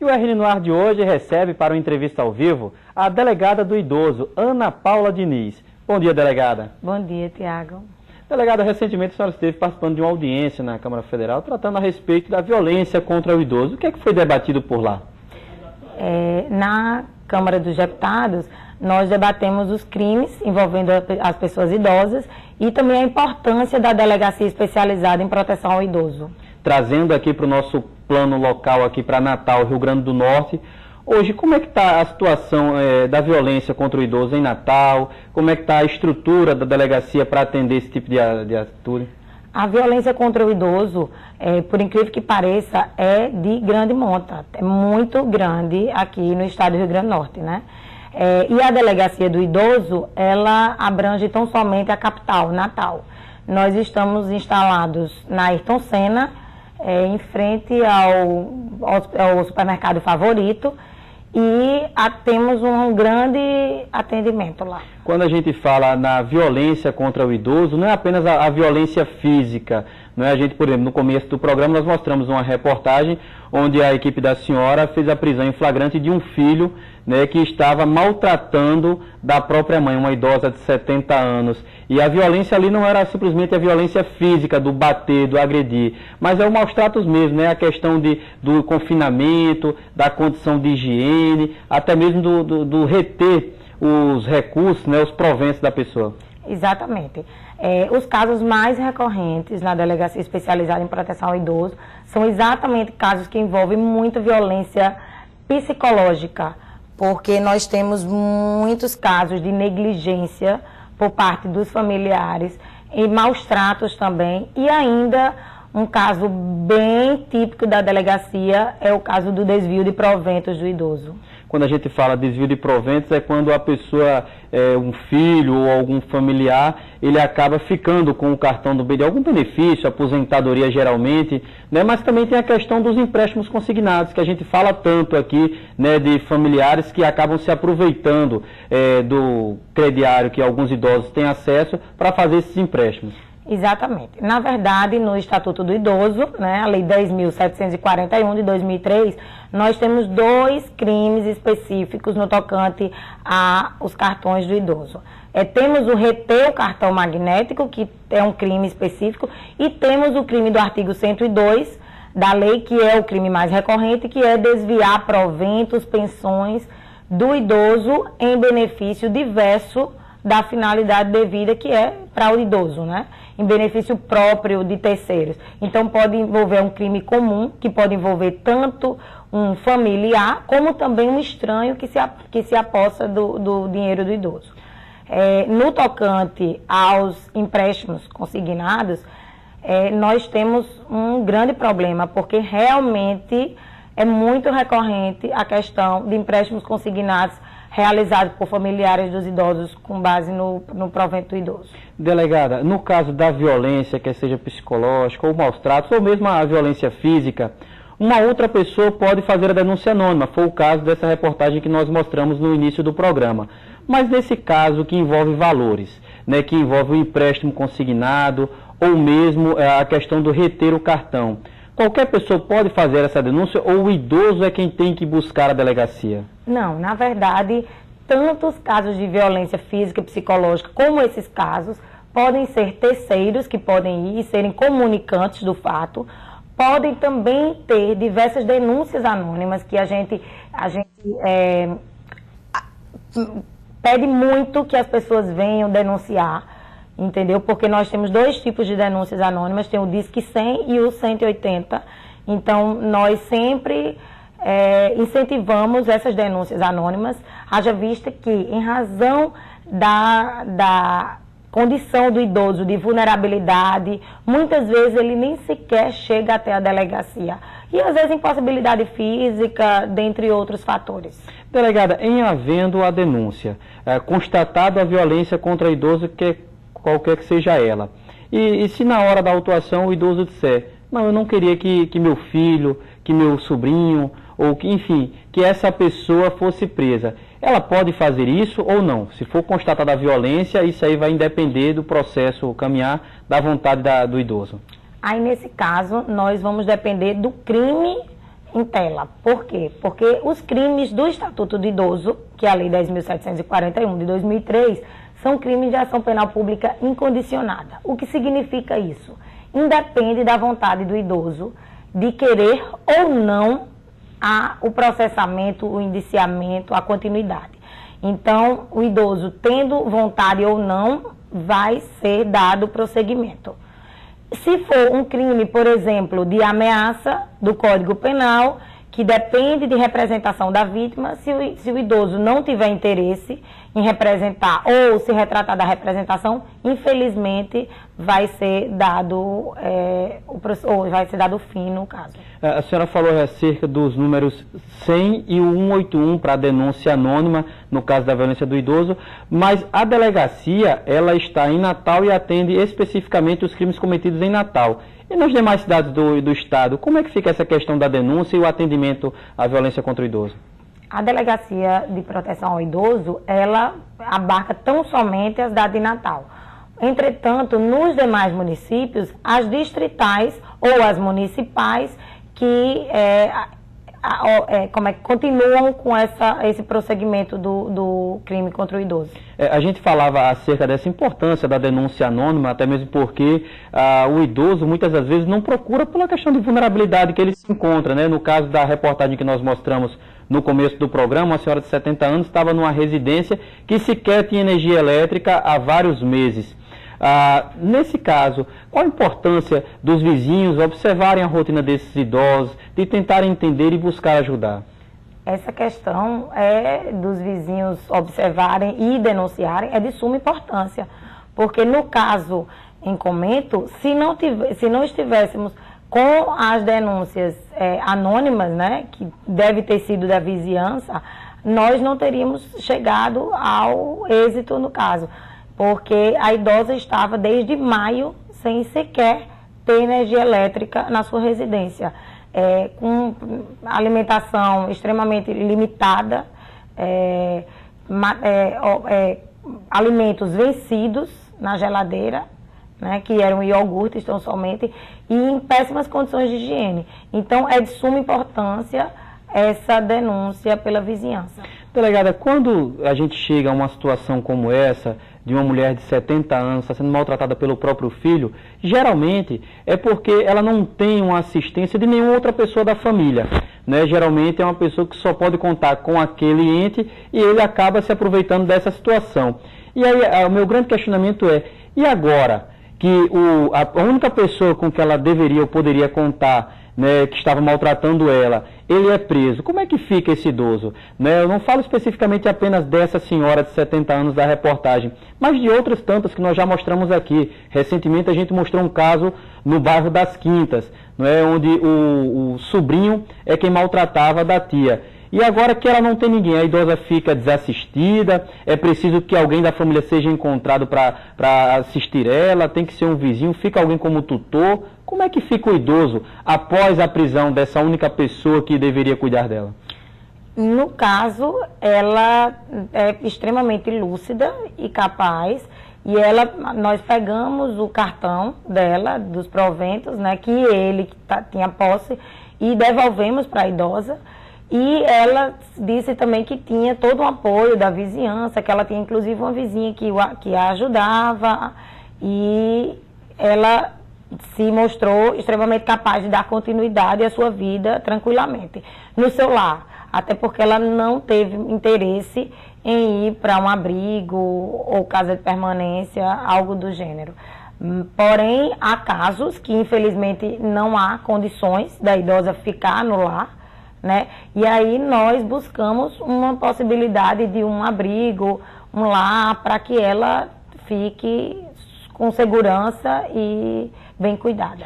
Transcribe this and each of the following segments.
E o RN no Ar de hoje recebe para uma entrevista ao vivo a delegada do idoso, Ana Paula Diniz. Bom dia, delegada. Bom dia, Tiago. Delegada, recentemente a senhora esteve participando de uma audiência na Câmara Federal tratando a respeito da violência contra o idoso. O que é que foi debatido por lá? Na Câmara dos Deputados, nós debatemos os crimes envolvendo as pessoas idosas e também a importância da delegacia especializada em proteção ao idoso. Trazendo aqui para o nosso plano local aqui para Natal, Rio Grande do Norte, hoje como é que está a situação da violência contra o idoso em Natal? Como é que está a estrutura da delegacia para atender esse tipo de atitude? A violência contra o idoso, por incrível que pareça, é de grande monta, é muito grande aqui no estado do Rio Grande do Norte, né? E a delegacia do idoso, ela abrange tão somente a capital, Natal. Nós estamos instalados na Ayrton Senna, em frente ao supermercado Favorito, e temos um grande atendimento lá. Quando a gente fala na violência contra o idoso, não é apenas a violência física, não é? A gente, por exemplo, no começo do programa nós mostramos uma reportagem onde a equipe da senhora fez a prisão em flagrante de um filho, né, que estava maltratando da própria mãe, uma idosa de 70 anos. E a violência ali não era simplesmente a violência física, do bater, do agredir, mas é o maus tratos mesmo, né? A questão do confinamento, da condição de higiene, até mesmo do reter os recursos, né, os proventos da pessoa. Exatamente. Os casos mais recorrentes na delegacia especializada em proteção ao idoso são exatamente casos que envolvem muita violência psicológica, porque nós temos muitos casos de negligência por parte dos familiares e maus tratos também, e ainda um caso bem típico da delegacia é o caso do desvio de proventos do idoso. Quando a gente fala desvio de proventos, é quando a pessoa, um filho ou algum familiar, ele acaba ficando com o cartão do BD, algum benefício, aposentadoria geralmente, né? Mas também tem a questão dos empréstimos consignados, que a gente fala tanto aqui, né, de familiares que acabam se aproveitando do crediário que alguns idosos têm acesso para fazer esses empréstimos. Exatamente. Na verdade, no Estatuto do Idoso, né, a Lei 10.741 de 2003, nós temos 2 crimes específicos no tocante aos cartões do idoso. Temos o reter o cartão magnético, que é um crime específico, e temos o crime do artigo 102 da lei, que é o crime mais recorrente, que é desviar proventos, pensões do idoso em benefício diverso da finalidade devida, que é para o idoso, né? Em benefício próprio de terceiros. Então pode envolver um crime comum, que pode envolver tanto um familiar, como também um estranho que se apossa do dinheiro do idoso. No tocante aos empréstimos consignados, nós temos um grande problema, porque realmente é muito recorrente a questão de empréstimos consignados realizados por familiares dos idosos com base no provento do idoso. Delegada, no caso da violência, quer seja psicológica ou maus tratos, ou mesmo a violência física, uma outra pessoa pode fazer a denúncia anônima. Foi o caso dessa reportagem que nós mostramos no início do programa. Mas nesse caso que envolve valores, né, que envolve o empréstimo consignado ou mesmo a questão do reter o cartão, qualquer pessoa pode fazer essa denúncia ou o idoso é quem tem que buscar a delegacia? Não, na verdade, tanto os casos de violência física e psicológica como esses casos podem ser terceiros que podem ir e serem comunicantes do fato, podem também ter diversas denúncias anônimas que a gente pede muito que as pessoas venham denunciar, entendeu? Porque nós temos 2 tipos de denúncias anônimas, tem o Disque 100 e o 180, então nós sempre incentivamos essas denúncias anônimas, haja vista que em razão da condição do idoso de vulnerabilidade, muitas vezes ele nem sequer chega até a delegacia. E às vezes impossibilidade física, dentre outros fatores. Delegada, em havendo a denúncia, constatado a violência contra o idoso, qualquer que seja ela, e se na hora da autuação o idoso disser, não, eu não queria que meu filho, que meu sobrinho, ou que, enfim, que essa pessoa fosse presa, ela pode fazer isso ou não? Se for constatada a violência, isso aí vai depender do processo caminhar da vontade do idoso. Aí, nesse caso, nós vamos depender do crime em tela. Por quê? Porque os crimes do Estatuto do Idoso, que é a Lei 10.741 de 2003, são crimes de ação penal pública incondicionada. O que significa isso? Independe da vontade do idoso de querer ou não o processamento, o indiciamento, a continuidade. Então, o idoso, tendo vontade ou não, vai ser dado prosseguimento. Se for um crime, por exemplo, de ameaça do Código Penal, que depende de representação da vítima, se o idoso não tiver interesse em representar ou se retratar da representação, infelizmente vai ser dado fim no caso. A senhora falou acerca dos números 100 e o 181 para a denúncia anônima no caso da violência do idoso, mas a delegacia ela está em Natal e atende especificamente os crimes cometidos em Natal. E nas demais cidades do estado, como é que fica essa questão da denúncia e o atendimento à violência contra o idoso? A Delegacia de Proteção ao Idoso, ela abarca tão somente a cidade de Natal. Entretanto, nos demais municípios, as distritais ou as municipais que continuam com esse prosseguimento do crime contra o idoso. A gente falava acerca dessa importância da denúncia anônima, até mesmo porque o idoso muitas das vezes não procura pela questão de vulnerabilidade que ele se encontra, né? No caso da reportagem que nós mostramos no começo do programa, uma senhora de 70 anos estava numa residência que sequer tinha energia elétrica há vários meses. Nesse caso, qual a importância dos vizinhos observarem a rotina desses idosos, de tentarem entender e buscar ajudar? Essa questão dos vizinhos observarem e denunciarem é de suma importância, porque no caso em comento, se não estivéssemos com as denúncias anônimas, né, que deve ter sido da vizinhança, nós não teríamos chegado ao êxito no caso. Porque a idosa estava desde maio sem sequer ter energia elétrica na sua residência, com alimentação extremamente limitada, alimentos vencidos na geladeira, né, que eram iogurtes tão somente, e em péssimas condições de higiene. Então, é de suma importância essa denúncia pela vizinhança. Delegada, quando a gente chega a uma situação como essa, de uma mulher de 70 anos está sendo maltratada pelo próprio filho, geralmente é porque ela não tem uma assistência de nenhuma outra pessoa da família, né? Geralmente é uma pessoa que só pode contar com aquele ente e ele acaba se aproveitando dessa situação. E aí o meu grande questionamento e agora que a única pessoa com que ela deveria ou poderia contar, né, que estava maltratando ela, ele é preso, como é que fica esse idoso? Né, eu não falo especificamente apenas dessa senhora de 70 anos da reportagem, mas de outras tantas que nós já mostramos aqui. Recentemente a gente mostrou um caso no bairro das Quintas, né, onde o sobrinho é quem maltratava da tia. E agora que ela não tem ninguém, a idosa fica desassistida, é preciso que alguém da família seja encontrado para assistir ela, tem que ser um vizinho, fica alguém como tutor. Como é que fica o idoso após a prisão dessa única pessoa que deveria cuidar dela? No caso, ela é extremamente lúcida e capaz, e nós pegamos o cartão dela, dos proventos, né, que ele tinha posse, e devolvemos para a idosa. E ela disse também que tinha todo o apoio da vizinhança, que ela tinha inclusive uma vizinha que a ajudava, e ela se mostrou extremamente capaz de dar continuidade à sua vida tranquilamente no seu lar, até porque ela não teve interesse em ir para um abrigo ou casa de permanência, algo do gênero. Porém, há casos que infelizmente não há condições da idosa ficar no lar, né? E aí nós buscamos uma possibilidade de um abrigo, um lar, para que ela fique com segurança e bem cuidada.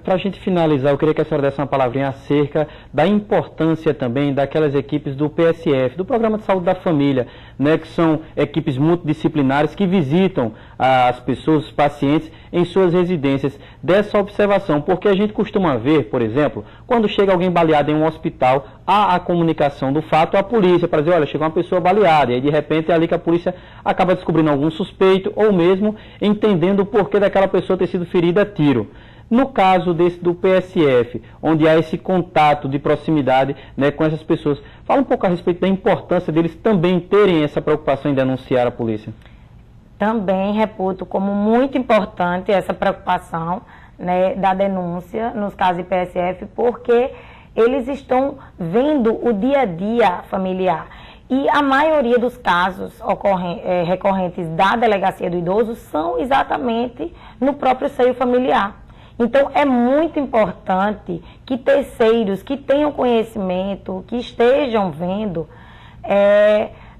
Para a gente finalizar, eu queria que a senhora desse uma palavrinha acerca da importância também daquelas equipes do PSF, do Programa de Saúde da Família, né, que são equipes multidisciplinares que visitam as pessoas, os pacientes, em suas residências, dessa observação, porque a gente costuma ver, por exemplo, quando chega alguém baleado em um hospital, há a comunicação do fato à polícia, para dizer, olha, chegou uma pessoa baleada, e aí de repente é ali que a polícia acaba descobrindo algum suspeito, ou mesmo entendendo o porquê daquela pessoa ter sido ferida a tiro. No caso do PSF, onde há esse contato de proximidade, né, com essas pessoas, fala um pouco a respeito da importância deles também terem essa preocupação em denunciar a polícia. Também reputo como muito importante essa preocupação, né, da denúncia nos casos de PSF, porque eles estão vendo o dia a dia familiar. E a maioria dos casos recorrentes da Delegacia do Idoso são exatamente no próprio seio familiar. Então, é muito importante que terceiros que tenham conhecimento, que estejam vendo,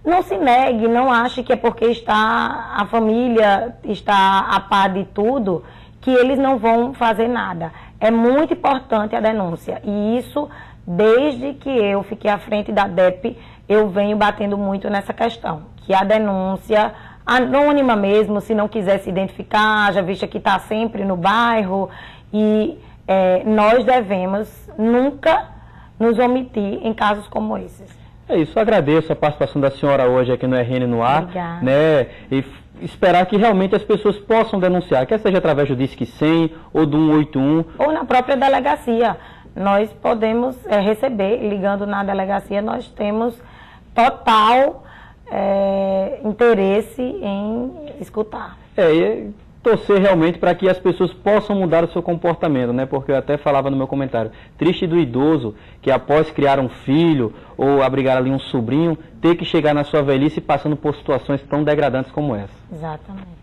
não se negue, não ache que é porque a família está a par de tudo, que eles não vão fazer nada. É muito importante a denúncia. E isso, desde que eu fiquei à frente da DEP, eu venho batendo muito nessa questão. Que a denúncia anônima mesmo, se não quiser se identificar, já visto que está sempre no bairro, e nós devemos nunca nos omitir em casos como esses. É isso, agradeço a participação da senhora hoje aqui no RN no Ar. Obrigada. Né, e esperar que realmente as pessoas possam denunciar, quer seja através do Disque 100 ou do 181. Ou na própria delegacia. Nós podemos receber, ligando na delegacia, nós temos total interesse em escutar. E torcer realmente para que as pessoas possam mudar o seu comportamento, né? Porque eu até falava no meu comentário, triste do idoso que após criar um filho ou abrigar ali um sobrinho, ter que chegar na sua velhice passando por situações tão degradantes como essa. Exatamente.